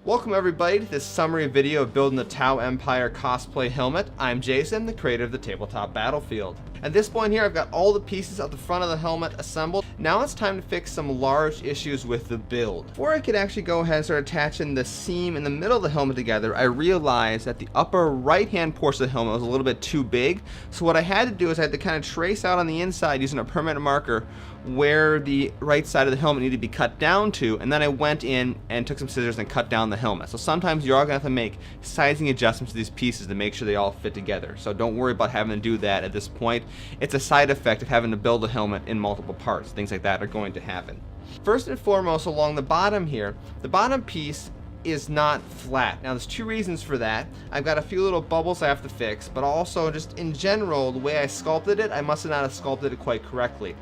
Welcome everybody to this summary video of building the Tau FireWarrior Cosplay Helmet. I'm Jason, the creator of the Tabletop Battlefield. At this point here, I've got all the pieces at the front of the helmet assembled. Now it's time to fix some large issues with the build. Before I could actually go ahead and start attaching the seam in the middle of the helmet together, I realized that the upper right-hand portion of the helmet was a little bit too big. So what I had to do is I had to kind of trace out on the inside using a permanent marker where the right side of the helmet needed to be cut down to, and then I went in and took some scissors and cut down the helmet. So sometimes you're all going to have to make sizing adjustments to these pieces to make sure they all fit together. So don't worry about having to do that at this point. It's a side effect of having to build a helmet in multiple parts. Things like that are going to happen. First and foremost, along the bottom here, the bottom piece is not flat. Now there's two reasons for that. I've got a few little bubbles I have to fix, but also just in general, the way I sculpted it, I must have not have sculpted it quite correctly.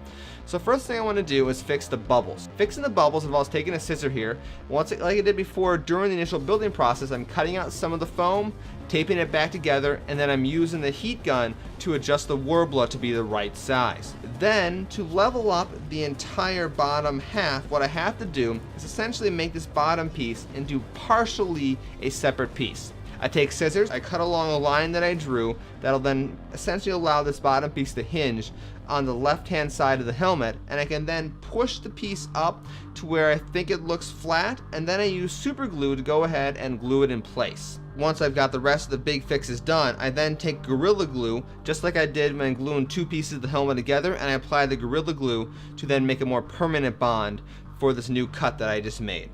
So first thing I want to do is fix the bubbles. Fixing the bubbles involves taking a scissor here. Like I did before during the initial building process, I'm cutting out some of the foam, taping it back together, and then I'm using the heat gun to adjust the warbler to be the right size. Then, to level up the entire bottom half, what I have to do is essentially make this bottom piece into partially a separate piece. I take scissors, I cut along a line that I drew that'll then essentially allow this bottom piece to hinge on the left hand side of the helmet, and I can then push the piece up to where I think it looks flat, and then I use super glue to go ahead and glue it in place. Once I've got the rest of the big fixes done, I then take Gorilla Glue, just like I did when gluing two pieces of the helmet together, and I apply the Gorilla Glue to then make a more permanent bond for this new cut that I just made.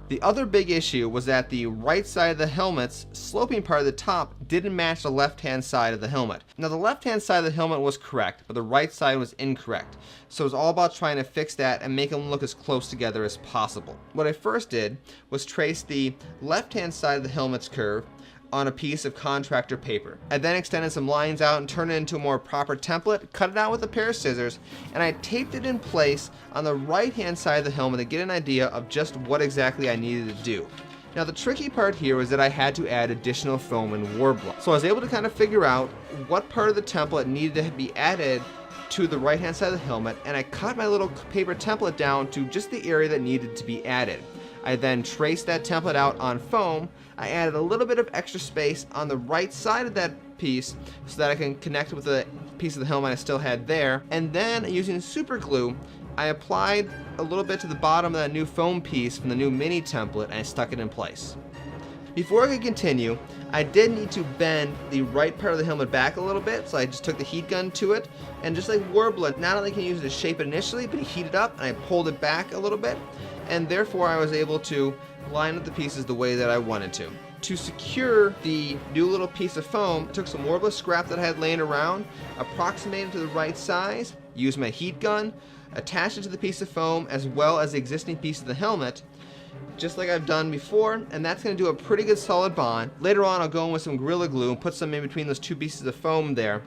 The other big issue was that the right side of the helmet's sloping part of the top didn't match the left-hand side of the helmet. Now the left-hand side of the helmet was correct, but the right side was incorrect. So it was all about trying to fix that and make them look as close together as possible. What I first did was trace the left-hand side of the helmet's curve on a piece of contractor paper. I then extended some lines out and turned it into a more proper template, cut it out with a pair of scissors, and I taped it in place on the right hand side of the helmet to get an idea of just what exactly I needed to do. Now the tricky part here was that I had to add additional foam and warbler. So I was able to kind of figure out what part of the template needed to be added to the right hand side of the helmet, and I cut my little paper template down to just the area that needed to be added. I then traced that template out on foam. I added a little bit of extra space on the right side of that piece so that I can connect with the piece of the helmet I still had there. And then using super glue, I applied a little bit to the bottom of that new foam piece from the new mini template, and I stuck it in place. Before I could continue, I did need to bend the right part of the helmet back a little bit, so I just took the heat gun to it, and just like warbler, not only can you use it to shape it initially, but heat it up, and I pulled it back a little bit, and therefore I was able to line up the pieces the way that I wanted to. To secure the new little piece of foam, I took some warbler scrap that I had laying around, approximated it to the right size, used my heat gun, attached it to the piece of foam as well as the existing piece of the helmet, just like I've done before, and that's going to do a pretty good solid bond. Later on I'll go in with some Gorilla Glue and put some in between those two pieces of foam there,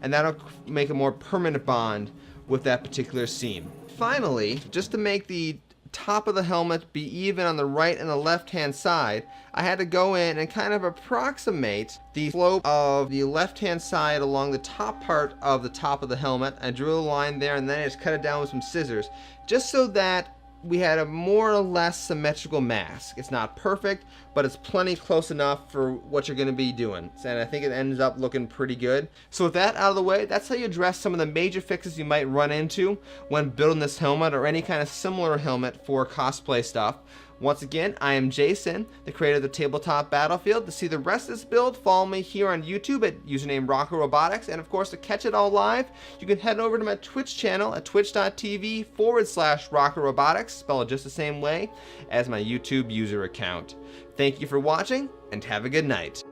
and that'll make a more permanent bond with that particular seam. Finally, just to make the top of the helmet be even on the right and the left hand side, I had to go in and kind of approximate the slope of the left hand side along the top part of the top of the helmet. I drew a line there, and then I just cut it down with some scissors just so that we had a more or less symmetrical mask. It's not perfect, but it's plenty close enough for what you're going to be doing, and I think it ends up looking pretty good. So with that out of the way, that's how you address some of the major fixes you might run into when building this helmet or any kind of similar helmet for cosplay stuff. Once again, I am Jason, the creator of the Tabletop Battlefield. To see the rest of this build, follow me here on YouTube at username Rocker Robotics, and of course to catch it all live, you can head over to my Twitch channel at twitch.tv/Rocker Robotics, spelled just the same way as my YouTube user account. Thank you for watching, and have a good night.